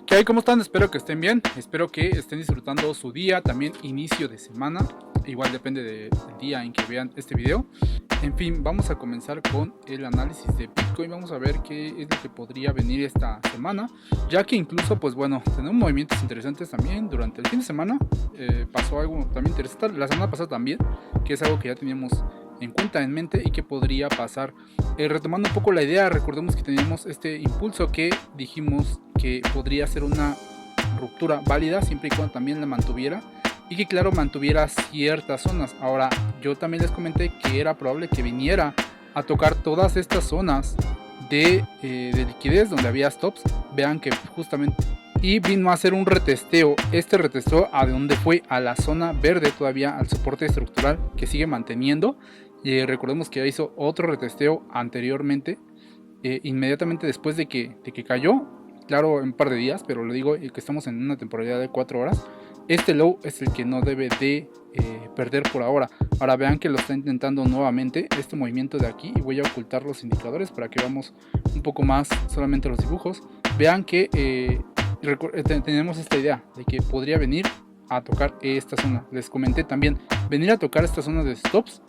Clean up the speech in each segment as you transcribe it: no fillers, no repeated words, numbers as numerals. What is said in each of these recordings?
¿Qué hay? ¿Cómo están? Espero que estén bien, espero que estén disfrutando su día, también inicio de semana, igual depende del día en que vean este video. En fin, vamos a comenzar con el análisis de Bitcoin, vamos a ver qué es lo que podría venir esta semana, ya que incluso, pues bueno, tenemos movimientos interesantes también durante el fin de semana. Pasó algo también interesante la semana pasada también, que es algo que ya teníamos en cuenta, en mente, y que podría pasar. Retomando un poco la idea, recordemos que teníamos este impulso que dijimos que podría ser una ruptura válida siempre y cuando también la mantuviera, y que claro, mantuviera ciertas zonas. Ahora, yo también les comenté que era probable que viniera a tocar todas estas zonas de liquidez donde había stops. Vean que justamente y vino a hacer un retesteo. Este retesteo a donde fue, a la zona verde, todavía al soporte estructural que sigue manteniendo. Recordemos que ya hizo otro retesteo anteriormente, inmediatamente después de que cayó, claro, en un par de días, pero le digo que estamos en una temporalidad de 4 horas. Este low es el que no debe de perder por ahora. Ahora vean que lo está intentando nuevamente este movimiento de aquí, y voy a ocultar los indicadores para que veamos un poco más solamente los dibujos. Vean que tenemos esta idea de que podría venir a tocar esta zona. Les comenté también, venir a tocar esta zona de stops,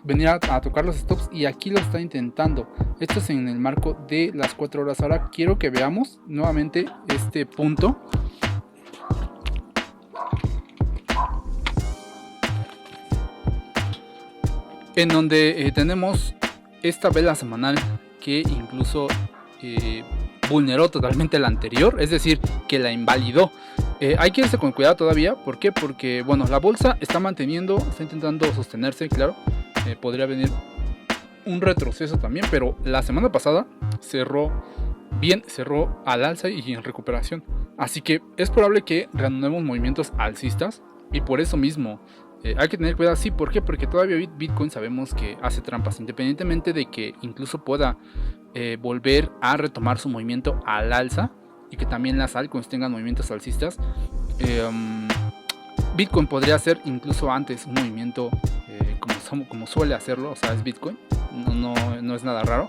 venir a tocar los stops, y aquí lo está intentando. Esto es en el marco de las 4 horas. Ahora quiero que veamos nuevamente este punto. En donde tenemos esta vela semanal que incluso vulneró totalmente la anterior, es decir, que la invalidó. Hay que irse con cuidado todavía. ¿Por qué? Porque bueno, la bolsa está manteniendo, está intentando sostenerse, claro. Podría venir un retroceso también, pero la semana pasada cerró bien, cerró al alza y en recuperación. Así que es probable que reanudemos movimientos alcistas, y por eso mismo hay que tener cuidado. Sí, ¿por qué? Porque todavía Bitcoin sabemos que hace trampas, independientemente de que incluso pueda volver a retomar su movimiento al alza, y que también las altcoins tengan movimientos alcistas. Bitcoin podría hacer incluso antes un movimiento como suele hacerlo, o sea, es Bitcoin, no es nada raro,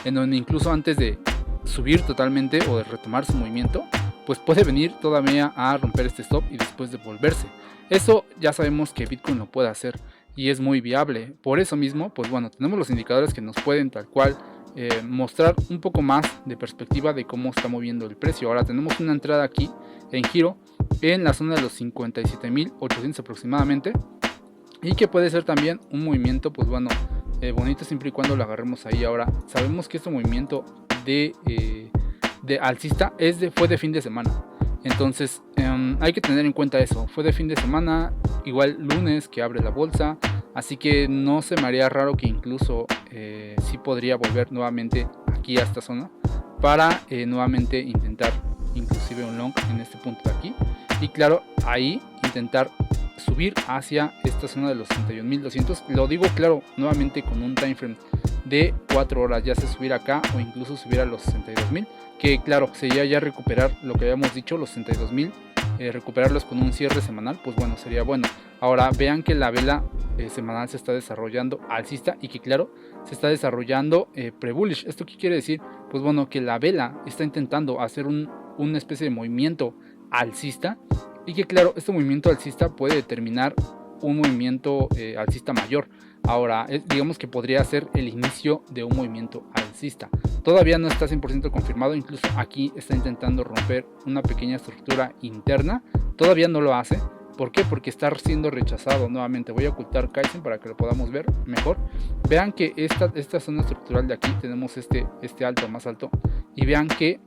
en donde incluso antes de subir totalmente o de retomar su movimiento, pues puede venir todavía a romper este stop y después devolverse. Eso ya sabemos que Bitcoin lo puede hacer y es muy viable. Por eso mismo, pues bueno, tenemos los indicadores que nos pueden tal cual mostrar un poco más de perspectiva de cómo está moviendo el precio. Ahora tenemos una entrada aquí en giro en la zona de los 57.800 aproximadamente, y que puede ser también un movimiento, pues bueno, bonito siempre y cuando lo agarremos ahí. Ahora sabemos que este movimiento de alcista fue de fin de semana, entonces hay que tener en cuenta eso. Fue de fin de semana, igual lunes que abre la bolsa, así que no se me haría raro que incluso sí podría volver nuevamente aquí a esta zona para nuevamente intentar inclusive un long en este punto de aquí, y claro, ahí intentar subir hacia esta zona de los 61.200. Lo digo claro, nuevamente con un time frame de 4 horas, ya sea subir acá o incluso subir a los 62.000, que claro, sería ya recuperar lo que habíamos dicho, los 62.000, recuperarlos con un cierre semanal, pues bueno, sería bueno. Ahora vean que la vela semanal se está desarrollando alcista, y que claro, se está desarrollando pre-bullish. ¿Esto qué quiere decir? Pues bueno, que la vela está intentando hacer una especie de movimiento alcista, y que claro, este movimiento alcista puede determinar un movimiento alcista mayor. Ahora, digamos que podría ser el inicio de un movimiento alcista. Todavía no está 100% confirmado, incluso aquí está intentando romper una pequeña estructura interna. Todavía no lo hace. ¿Por qué? Porque está siendo rechazado nuevamente. Voy a ocultar Kaizen para que lo podamos ver mejor. Vean que esta zona estructural de aquí tenemos este alto más alto, y vean que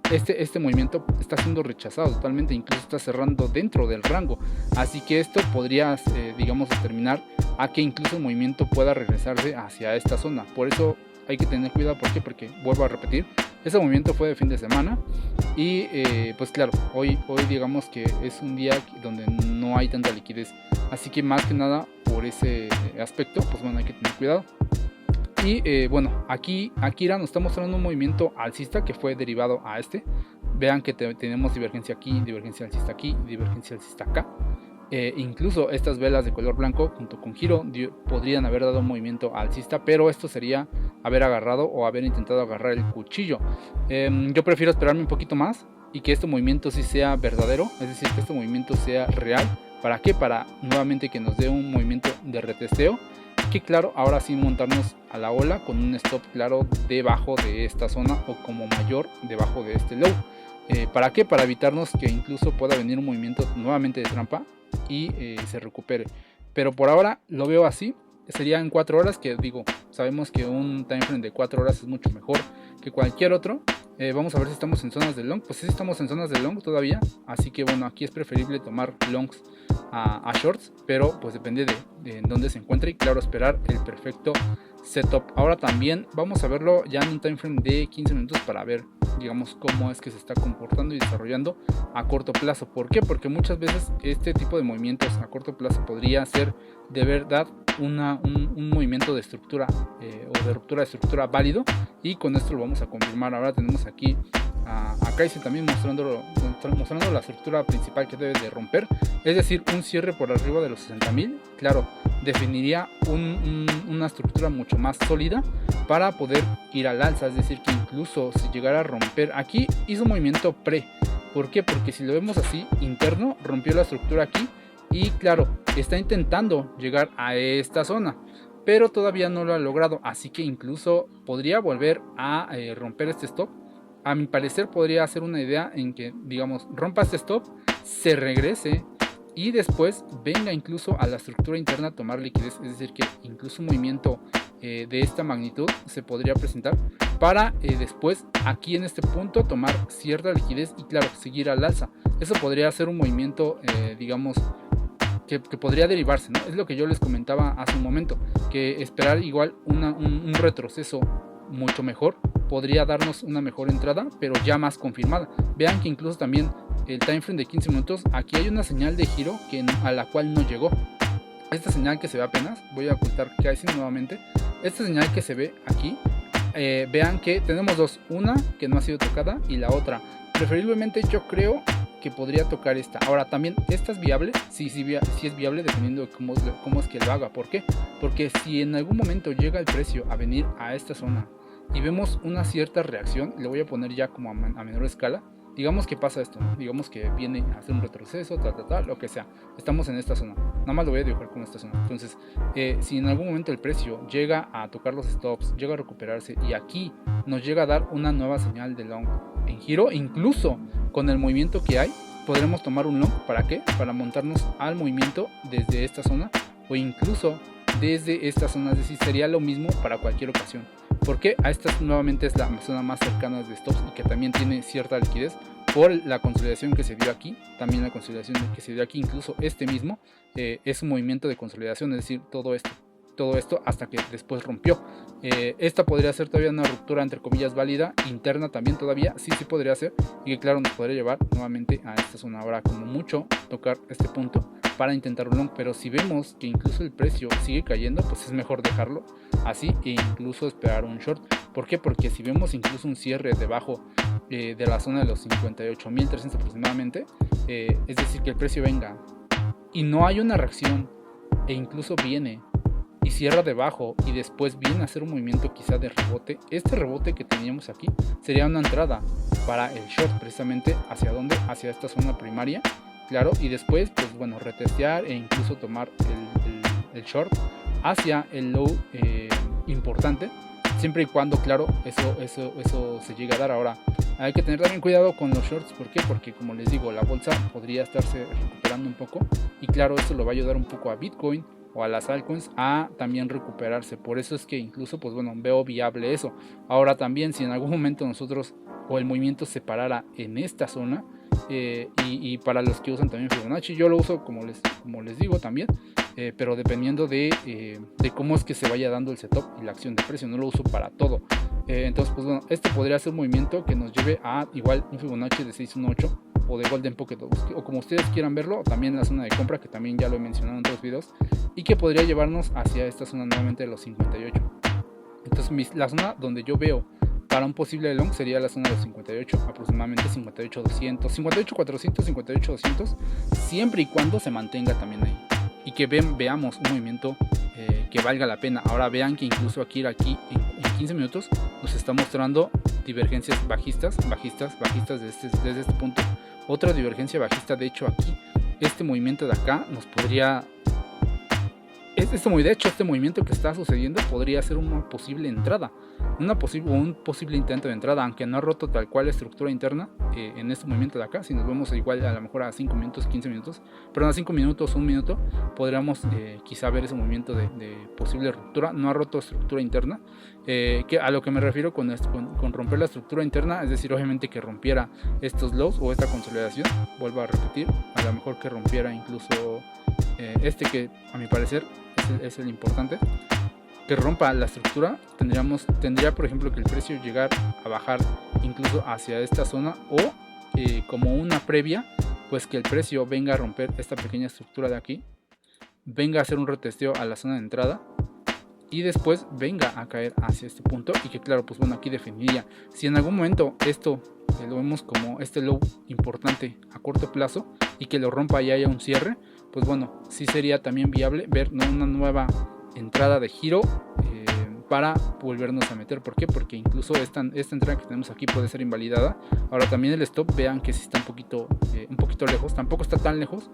este movimiento está siendo rechazado totalmente, incluso está cerrando dentro del rango. Así que esto podría digamos determinar a que incluso el movimiento pueda regresarse hacia esta zona. Por eso hay que tener cuidado. ¿Por qué? Porque vuelvo a repetir, ese movimiento fue de fin de semana, y pues claro, hoy digamos que es un día donde no hay tanta liquidez, así que más que nada por ese aspecto, pues bueno, hay que tener cuidado. Y bueno, aquí Akira nos está mostrando un movimiento alcista que fue derivado a este. Vean que tenemos divergencia aquí, divergencia alcista aquí, divergencia alcista acá. Incluso estas velas de color blanco junto con giro podrían haber dado un movimiento alcista, pero esto sería haber agarrado o haber intentado agarrar el cuchillo. Yo prefiero esperarme un poquito más y que este movimiento sí sea verdadero, es decir, que este movimiento sea real. ¿Para qué? Para nuevamente que nos dé un movimiento de retesteo, que claro, ahora sí montarnos a la ola con un stop claro debajo de esta zona o como mayor debajo de este low. ¿Para qué? Para evitarnos que incluso pueda venir un movimiento nuevamente de trampa y se recupere. Pero por ahora lo veo así. Sería en 4 horas, que digo, sabemos que un time frame de 4 horas es mucho mejor que cualquier otro. Vamos a ver si estamos en zonas de long. Pues sí, estamos en zonas de long todavía, así que bueno, aquí es preferible tomar longs a shorts, pero pues depende de dónde se encuentre y claro, esperar el perfecto setup. Ahora también vamos a verlo ya en un time frame de 15 minutos para ver, digamos, cómo es que se está comportando y desarrollando a corto plazo. ¿Por qué? Porque muchas veces este tipo de movimientos a corto plazo podría ser de verdad un movimiento de estructura o de ruptura de estructura válido, y con esto lo vamos a confirmar. Ahora tenemos aquí a Kaizen también mostrando la estructura principal que debe de romper, es decir, un cierre por arriba de los 60.000. Claro, definiría una estructura mucho más sólida para poder ir al alza, es decir, que incluso si llegara a romper, aquí hizo un movimiento pre. ¿Por qué? Porque si lo vemos así, interno, rompió la estructura aquí y claro, está intentando llegar a esta zona, pero todavía no lo ha logrado, así que incluso podría volver a romper este stop. A mi parecer podría ser una idea en que, digamos, rompa este stop, se regrese y después venga incluso a la estructura interna a tomar liquidez, es decir, que incluso un movimiento de esta magnitud se podría presentar para después aquí en este punto tomar cierta liquidez y claro, seguir al alza. Eso podría ser un movimiento, digamos, que podría derivarse, ¿no? Es lo que yo les comentaba hace un momento, que esperar igual un retroceso mucho mejor podría darnos una mejor entrada, pero ya más confirmada. Vean que incluso también el time frame de 15 minutos, aquí hay una señal de giro a la cual no llegó. Esta señal que se ve apenas, voy a ocultar Kaizen nuevamente, esta señal que se ve aquí, vean que tenemos dos, una que no ha sido tocada y la otra, preferiblemente yo creo que podría tocar esta. Ahora también, ¿esta es viable? Sí es viable dependiendo de cómo es que lo haga. ¿Por qué? Porque si en algún momento llega el precio a venir a esta zona y vemos una cierta reacción, le voy a poner ya como a menor escala, digamos que pasa esto, ¿no? Digamos que viene a hacer un retroceso, lo que sea, estamos en esta zona, nada más lo voy a dibujar con esta zona. Entonces, si en algún momento el precio llega a tocar los stops, llega a recuperarse y aquí nos llega a dar una nueva señal de long en giro, incluso con el movimiento que hay, podremos tomar un long. ¿Para qué? Para montarnos al movimiento desde esta zona o incluso desde esta zona, es decir, sería lo mismo para cualquier ocasión. Porque a esta nuevamente es la zona más cercana de stops y que también tiene cierta liquidez por la consolidación que se dio aquí, también la consolidación que se dio aquí, incluso este mismo es un movimiento de consolidación, es decir, todo esto hasta que después rompió. Esta podría ser todavía una ruptura entre comillas válida, interna también todavía, sí podría ser, y que claro nos podría llevar nuevamente a esta zona. Ahora como mucho tocar este punto para intentar un long, pero si vemos que incluso el precio sigue cayendo, pues es mejor dejarlo así e incluso esperar un short. ¿Por qué? Porque si vemos incluso un cierre debajo de la zona de los 58.300 aproximadamente, es decir, que el precio venga y no hay una reacción e incluso viene y cierra debajo y después viene a hacer un movimiento quizá de rebote, este rebote que teníamos aquí sería una entrada para el short, precisamente hacia dónde, hacia esta zona primaria, claro, y después pues bueno, retestear e incluso tomar el short hacia el low importante, siempre y cuando claro eso se llegue a dar. Ahora hay que tener también cuidado con los shorts. ¿Por qué? Porque como les digo, la bolsa podría estarse recuperando un poco y claro, esto lo va a ayudar un poco a Bitcoin o a las altcoins a también recuperarse. Por eso es que incluso pues bueno, veo viable eso. Ahora también si en algún momento nosotros o el movimiento se parara en esta zona, y para los que usan también Fibonacci, yo lo uso como les digo también, pero dependiendo de cómo es que se vaya dando el setup y la acción de precio, no lo uso para todo. Entonces pues bueno, este podría ser un movimiento que nos lleve a igual un Fibonacci de 618 o de Golden Pocket o como ustedes quieran verlo, o también la zona de compra que también ya lo he mencionado en otros videos y que podría llevarnos hacia esta zona nuevamente de los 58. Entonces la zona donde yo veo para un posible long sería la zona de los 58, aproximadamente 58.200, 58.400, 58.200, siempre y cuando se mantenga también ahí y que veamos un movimiento que valga la pena. Ahora vean que incluso aquí en 15 minutos nos está mostrando divergencias bajistas desde este punto. Otra divergencia bajista, de hecho aquí, este movimiento de acá nos podría... De hecho, este movimiento que está sucediendo podría ser una posible entrada, un posible intento de entrada, aunque no ha roto tal cual la estructura interna en este movimiento de acá. Si nos vemos igual a lo mejor a 5 minutos, 15 minutos, perdón, a 5 minutos, 1 minuto, podríamos quizá ver ese movimiento de posible ruptura. No ha roto estructura interna, que a lo que me refiero con romper la estructura interna, es decir, obviamente que rompiera estos lows o esta consolidación, vuelvo a repetir, a lo mejor que rompiera incluso que a mi parecer es el importante, que rompa la estructura. Tendría por ejemplo que el precio llegar a bajar incluso hacia esta zona, o como una previa, pues que el precio venga a romper esta pequeña estructura de aquí, venga a hacer un retesteo a la zona de entrada y después venga a caer hacia este punto, y que claro, pues bueno, aquí definiría si en algún momento esto lo vemos como este low importante a corto plazo y que lo rompa y haya un cierre, pues bueno, sí sería también viable ver una nueva entrada de giro para volvernos a meter. ¿Por qué? Porque incluso esta entrada que tenemos aquí puede ser invalidada. Ahora también el stop, vean que sí está un poquito lejos, tampoco está tan lejos,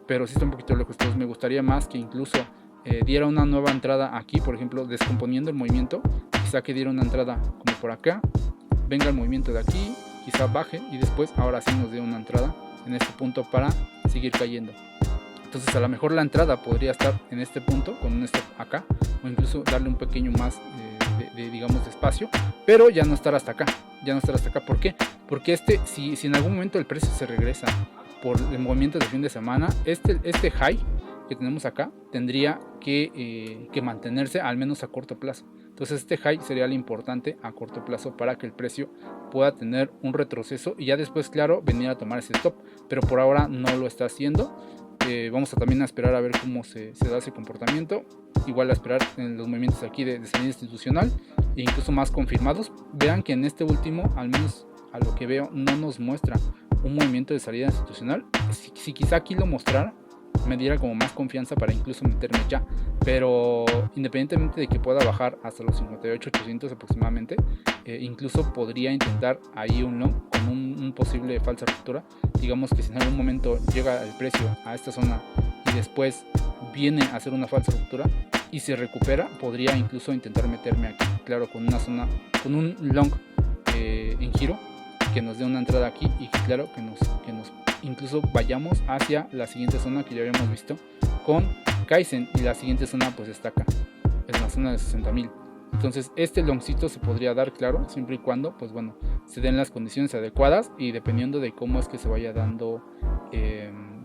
pero sí está un poquito lejos. Entonces me gustaría más que incluso diera una nueva entrada aquí, por ejemplo, descomponiendo el movimiento, quizá que diera una entrada como por acá, venga el movimiento de aquí, quizá baje y después ahora sí nos dé una entrada en este punto para seguir cayendo. Entonces a lo mejor la entrada podría estar en este punto con un stop acá, o incluso darle un pequeño más digamos de espacio, pero ya no estar hasta acá, ¿por qué? Porque si en algún momento el precio se regresa por el movimiento del fin de semana, este high que tenemos acá tendría que mantenerse al menos a corto plazo. Entonces este high sería lo importante a corto plazo para que el precio pueda tener un retroceso y ya después, claro, venir a tomar ese stop, pero por ahora no lo está haciendo. Vamos a también a esperar a ver cómo se da ese comportamiento, igual a esperar en los movimientos aquí de salida institucional e incluso más confirmados. Vean que en este último, al menos a lo que veo, no nos muestra un movimiento de salida institucional. Si quizá aquí lo mostrara, me diera como más confianza para incluso meterme ya, pero independientemente de que pueda bajar hasta los 58.800 aproximadamente, incluso podría intentar ahí un long con un posible falsa ruptura. Digamos que si en algún momento llega el precio a esta zona y después viene a hacer una falsa ruptura y se recupera, podría incluso intentar meterme aquí, claro, con una zona, con un long en giro, que nos dé una entrada aquí y que claro, que nos incluso vayamos hacia la siguiente zona que ya habíamos visto con Kaizen, y la siguiente zona pues está acá, en la zona de 60.000. Entonces este longcito se podría dar, claro, siempre y cuando pues bueno, se den las condiciones adecuadas y dependiendo de cómo es que se vaya dando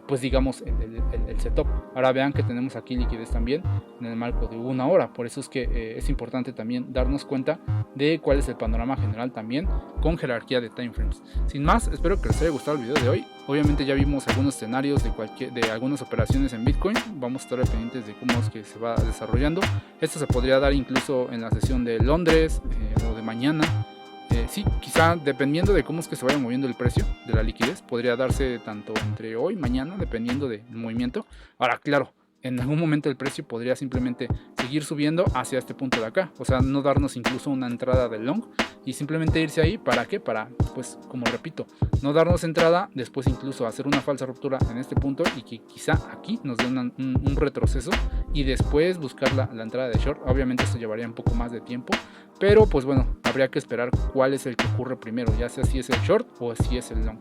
pues digamos el setup. Ahora vean que tenemos aquí liquidez también en el marco de una hora, por eso es que es importante también darnos cuenta de cuál es el panorama general también con jerarquía de timeframes. Sin más, espero que les haya gustado el video de hoy. Obviamente ya vimos algunos escenarios de algunas operaciones en Bitcoin, vamos a estar pendientes de cómo es que se va desarrollando. Esto se podría dar incluso en la sesión de Londres o de mañana. Sí, quizá dependiendo de cómo es que se vaya moviendo el precio de la liquidez, podría darse tanto entre hoy y mañana, dependiendo del movimiento. Ahora, claro, en algún momento el precio podría simplemente seguir subiendo hacia este punto de acá, o sea, no darnos incluso una entrada de long y simplemente irse ahí. ¿Para qué? Para, pues, como repito, no darnos entrada, después incluso hacer una falsa ruptura en este punto y que quizá aquí nos dé un retroceso y después buscar la entrada de short. Obviamente esto llevaría un poco más de tiempo, pero pues bueno, habría que esperar cuál es el que ocurre primero, ya sea si es el short o si es el long.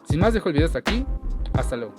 Sin más, dejo el video hasta aquí, hasta luego.